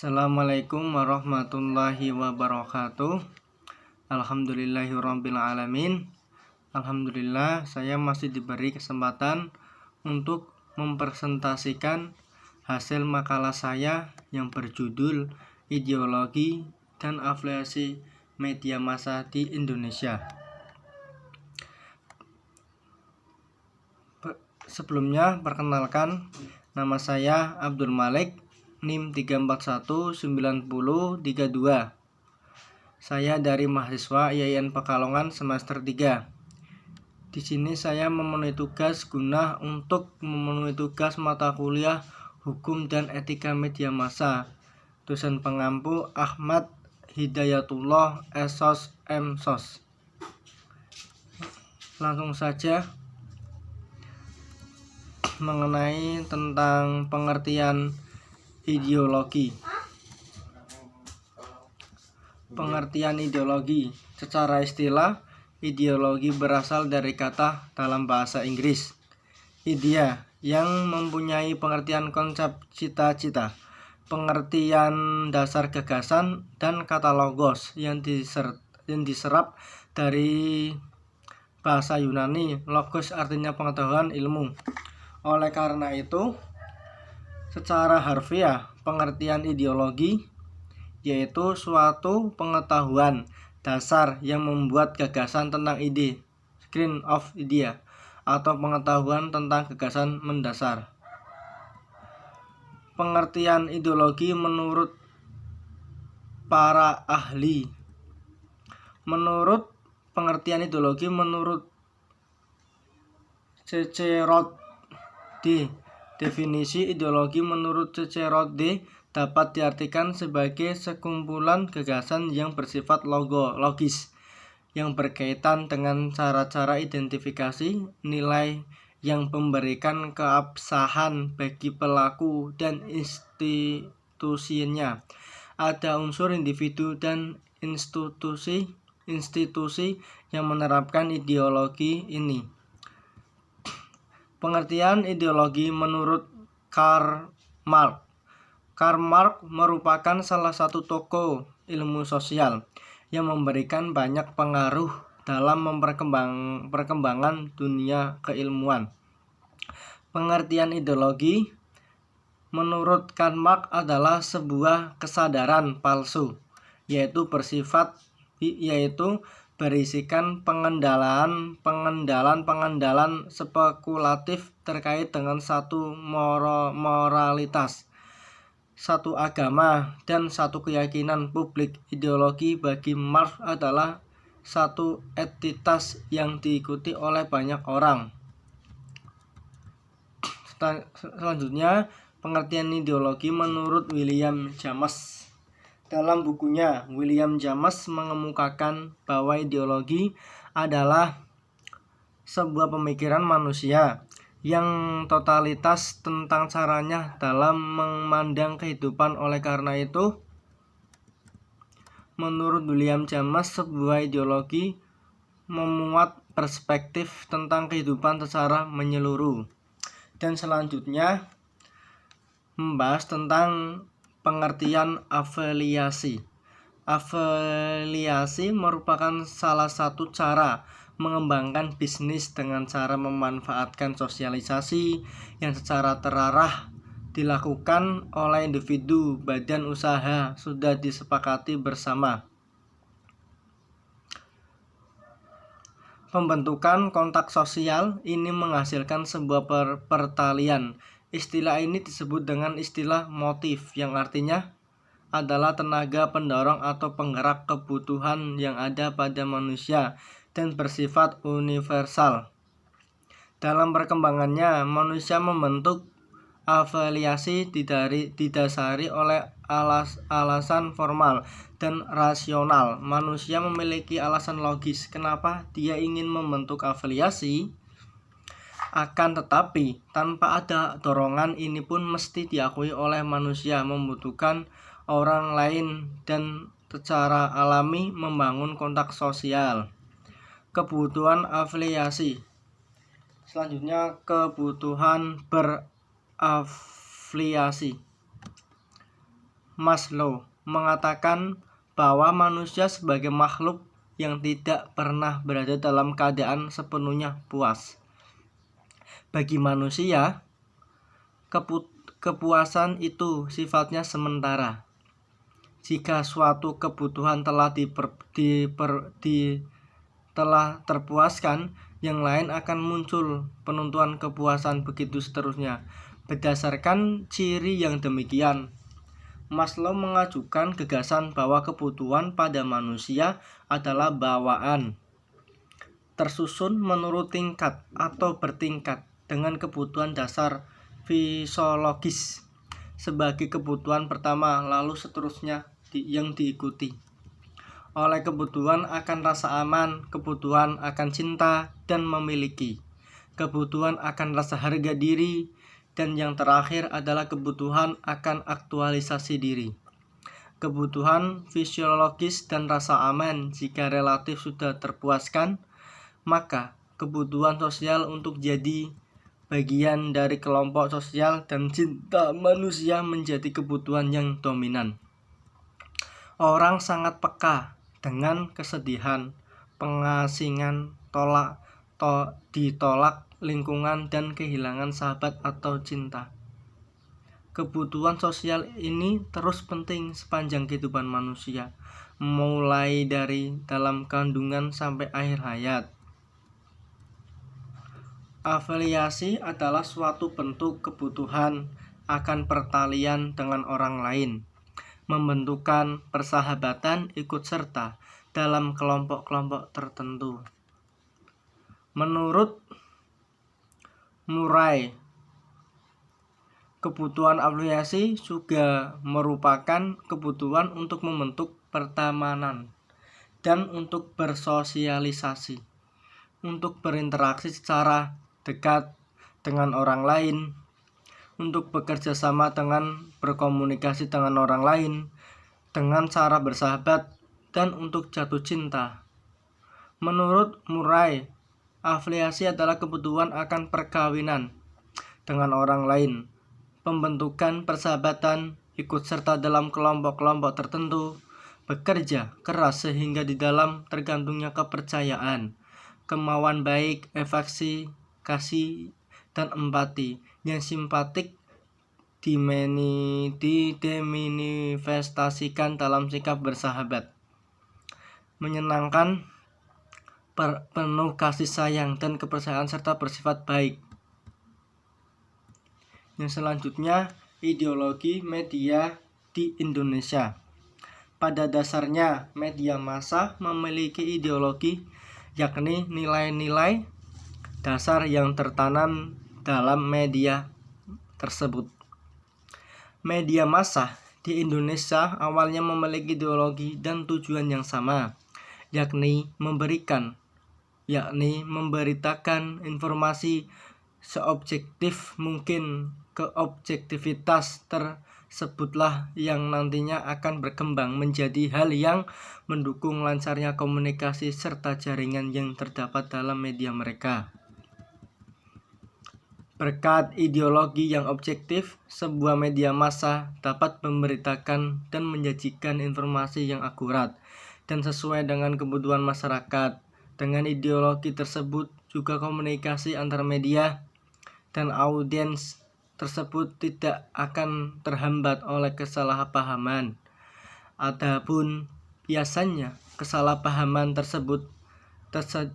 Assalamualaikum warahmatullahi wabarakatuh. Alhamdulillahirabbil alamin. Alhamdulillah saya masih diberi kesempatan untuk mempresentasikan hasil makalah saya yang berjudul Ideologi dan Afiliasi Media Massa di Indonesia. Sebelumnya perkenalkan, nama saya Abdul Malik, NIM 3419032. Saya dari mahasiswa IAIN Pekalongan semester 3. Di sini saya memenuhi tugas untuk memenuhi tugas mata kuliah Hukum dan Etika Media Massa. Dosen pengampu Ahmad Hidayatullah SOS MSOS. Langsung saja mengenai tentang pengertian ideologi. Pengertian ideologi secara istilah, ideologi berasal dari kata dalam bahasa Inggris idea, yang mempunyai pengertian konsep cita-cita, pengertian dasar gagasan, dan kata logos yang diserap dari bahasa Yunani. Logos artinya pengetahuan, ilmu. Oleh karena itu, secara harfiah, pengertian ideologi yaitu suatu pengetahuan dasar yang membuat gagasan tentang ide, screen of idea, atau pengetahuan tentang gagasan mendasar. Pengertian ideologi menurut para ahli. Menurut pengertian ideologi menurut Cicero D. Definisi ideologi menurut Cicero D. dapat diartikan sebagai sekumpulan gagasan yang bersifat logis, yang berkaitan dengan cara-cara identifikasi, nilai yang memberikan keabsahan bagi pelaku dan institusinya. Ada unsur individu dan institusi yang menerapkan ideologi ini. Pengertian ideologi menurut Karl Marx. Karl Marx merupakan salah satu tokoh ilmu sosial yang memberikan banyak pengaruh dalam perkembangan dunia keilmuan. Pengertian ideologi menurut Karl Marx adalah sebuah kesadaran palsu, yaitu berisikan pengendalan spekulatif terkait dengan satu moralitas, satu agama, dan satu keyakinan publik. Ideologi bagi Marx adalah satu entitas yang diikuti oleh banyak orang. Selanjutnya, pengertian ideologi menurut William James. Dalam bukunya, William James mengemukakan bahwa ideologi adalah sebuah pemikiran manusia yang totalitas tentang caranya dalam memandang kehidupan. Oleh karena itu, menurut William James, sebuah ideologi memuat perspektif tentang kehidupan secara menyeluruh. Dan selanjutnya membahas tentang pengertian afiliasi. Afiliasi merupakan salah satu cara mengembangkan bisnis dengan cara memanfaatkan sosialisasi yang secara terarah dilakukan oleh individu badan usaha sudah disepakati bersama. Pembentukan kontak sosial ini menghasilkan sebuah pertalian. Istilah ini disebut dengan istilah motif, yang artinya adalah tenaga pendorong atau penggerak kebutuhan yang ada pada manusia dan bersifat universal. Dalam perkembangannya, manusia membentuk afiliasi didasari oleh alasan formal dan rasional. Manusia memiliki alasan logis kenapa dia ingin membentuk afiliasi. Akan tetapi, tanpa ada dorongan, ini pun mesti diakui oleh manusia membutuhkan orang lain dan secara alami membangun kontak sosial. Kebutuhan afiliasi. Selanjutnya, kebutuhan berafiliasi. Maslow mengatakan bahwa manusia sebagai makhluk yang tidak pernah berada dalam keadaan sepenuhnya puas. Bagi manusia, kepuasan itu sifatnya sementara. Jika suatu kebutuhan telah terpuaskan, yang lain akan muncul penentuan kepuasan, begitu seterusnya. Berdasarkan ciri yang demikian, Maslow mengajukan gagasan bahwa kebutuhan pada manusia adalah bawaan, tersusun menurut tingkat atau bertingkat dengan kebutuhan dasar fisiologis sebagai kebutuhan pertama, lalu seterusnya yang diikuti oleh kebutuhan akan rasa aman, kebutuhan akan cinta dan memiliki, kebutuhan akan rasa harga diri, dan yang terakhir adalah kebutuhan akan aktualisasi diri. Kebutuhan fisiologis dan rasa aman jika relatif sudah terpuaskan, maka kebutuhan sosial untuk jadi bagian dari kelompok sosial dan cinta manusia menjadi kebutuhan yang dominan. Orang sangat peka dengan kesedihan, pengasingan, ditolak lingkungan, dan kehilangan sahabat atau cinta. Kebutuhan sosial ini terus penting sepanjang kehidupan manusia, mulai dari dalam kandungan sampai akhir hayat. Afiliasi adalah suatu bentuk kebutuhan akan pertalian dengan orang lain, membentukkan persahabatan ikut serta dalam kelompok-kelompok tertentu. Menurut Murray, kebutuhan afiliasi juga merupakan kebutuhan untuk membentuk pertemanan dan untuk bersosialisasi, untuk berinteraksi secara dekat dengan orang lain, untuk bekerja sama dengan berkomunikasi dengan orang lain, dengan cara bersahabat, dan untuk jatuh cinta. Menurut Murray, afiliasi adalah kebutuhan akan perkawinan dengan orang lain, pembentukan persahabatan, ikut serta dalam kelompok-kelompok tertentu, bekerja keras sehingga di dalam tergantungnya kepercayaan, kemauan baik, afeksi, kasih, dan empati yang simpatik dimanifestasikan dalam sikap bersahabat, menyenangkan, penuh kasih sayang dan kepercayaan serta bersifat baik. Yang selanjutnya, ideologi media di Indonesia. Pada dasarnya, media massa memiliki ideologi, yakni nilai-nilai dasar yang tertanam dalam media tersebut. Media massa di Indonesia awalnya memiliki ideologi dan tujuan yang sama, yakni memberitakan informasi seobjektif mungkin. Keobjektivitas tersebutlah yang nantinya akan berkembang menjadi hal yang mendukung lancarnya komunikasi serta jaringan yang terdapat dalam media mereka. Berkat ideologi yang objektif, sebuah media massa dapat memberitakan dan menyajikan informasi yang akurat dan sesuai dengan kebutuhan masyarakat. Dengan ideologi tersebut juga komunikasi antar media dan audiens tersebut tidak akan terhambat oleh kesalahpahaman. Adapun biasanya kesalahpahaman tersebut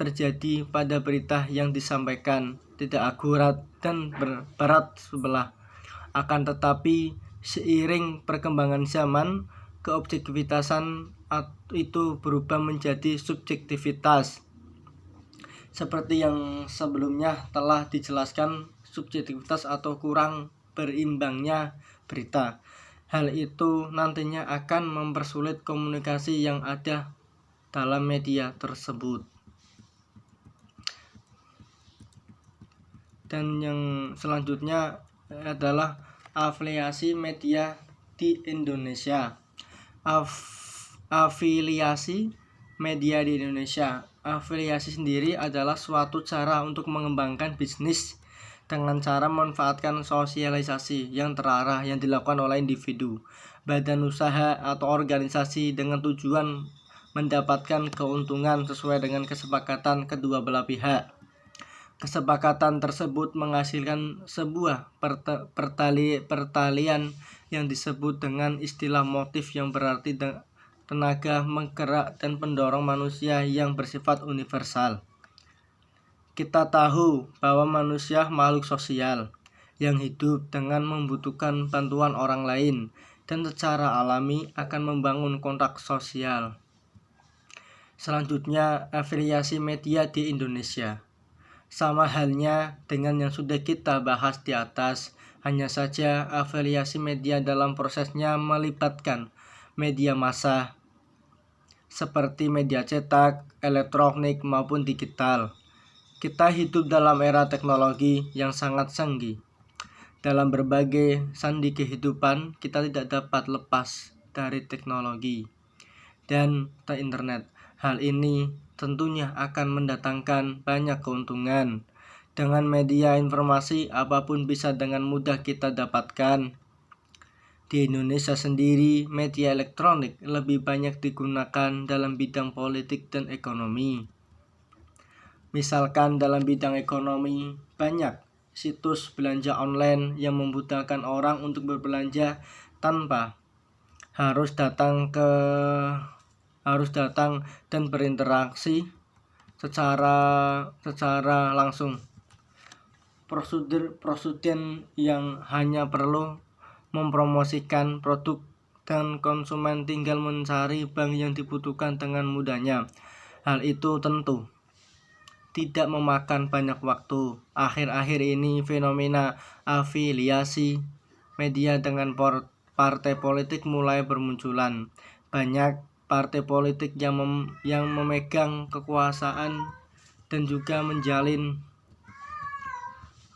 terjadi pada berita yang disampaikan tidak akurat dan berat sebelah. Akan tetapi seiring perkembangan zaman, keobjektivitasan itu berubah menjadi subjektivitas. Seperti yang sebelumnya telah dijelaskan, subjektivitas atau kurang berimbangnya berita. Hal itu nantinya akan mempersulit komunikasi yang ada dalam media tersebut. Dan yang selanjutnya adalah afiliasi media di Indonesia. Afiliasi media di Indonesia. Afiliasi sendiri adalah suatu cara untuk mengembangkan bisnis dengan cara memanfaatkan sosialisasi yang terarah yang dilakukan oleh individu badan usaha atau organisasi dengan tujuan mendapatkan keuntungan sesuai dengan kesepakatan kedua belah pihak. Kesepakatan tersebut menghasilkan sebuah pertalian yang disebut dengan istilah motif, yang berarti tenaga menggerak dan pendorong manusia yang bersifat universal. Kita tahu bahwa manusia makhluk sosial yang hidup dengan membutuhkan bantuan orang lain dan secara alami akan membangun kontak sosial. Selanjutnya, afiliasi media di Indonesia. Sama halnya dengan yang sudah kita bahas di atas, hanya saja afiliasi media dalam prosesnya melibatkan media massa seperti media cetak, elektronik maupun digital. Kita hidup dalam era teknologi yang sangat canggih. Dalam berbagai sandi kehidupan, kita tidak dapat lepas dari teknologi dan internet. Hal ini tentunya akan mendatangkan banyak keuntungan. Dengan media informasi, apapun bisa dengan mudah kita dapatkan. Di Indonesia sendiri, media elektronik lebih banyak digunakan dalam bidang politik dan ekonomi. Misalkan dalam bidang ekonomi, banyak situs belanja online yang memudahkan orang untuk berbelanja tanpa harus datang dan berinteraksi secara langsung. Prosedur yang hanya perlu mempromosikan produk dan konsumen tinggal mencari bank yang dibutuhkan dengan mudahnya. Hal itu tentu tidak memakan banyak waktu. Akhir-akhir ini fenomena afiliasi media dengan partai politik mulai bermunculan. Banyak partai politik yang memegang kekuasaan dan juga menjalin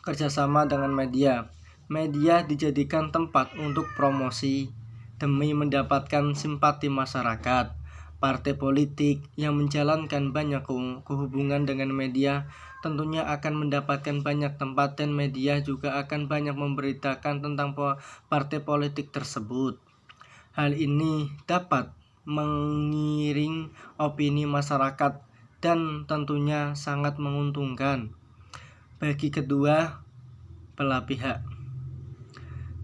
kerjasama dengan media. Media dijadikan tempat untuk promosi demi mendapatkan simpati masyarakat. Partai politik yang menjalankan banyak kehubungan dengan media tentunya akan mendapatkan banyak tempat, dan media juga akan banyak memberitakan tentang partai politik tersebut. Hal ini dapat mengiring opini masyarakat dan tentunya sangat menguntungkan bagi kedua belah pihak.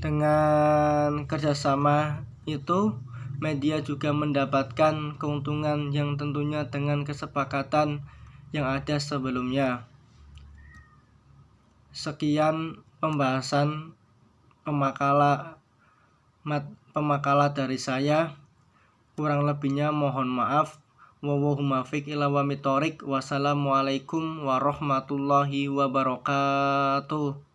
Dengan kerjasama itu, media juga mendapatkan keuntungan yang tentunya dengan kesepakatan yang ada sebelumnya. Sekian pembahasan pemakala dari saya. Kurang lebihnya mohon maaf. Wallahumma fiq ila wa mitorik. Wassalamualaikum warahmatullahi wabarakatuh.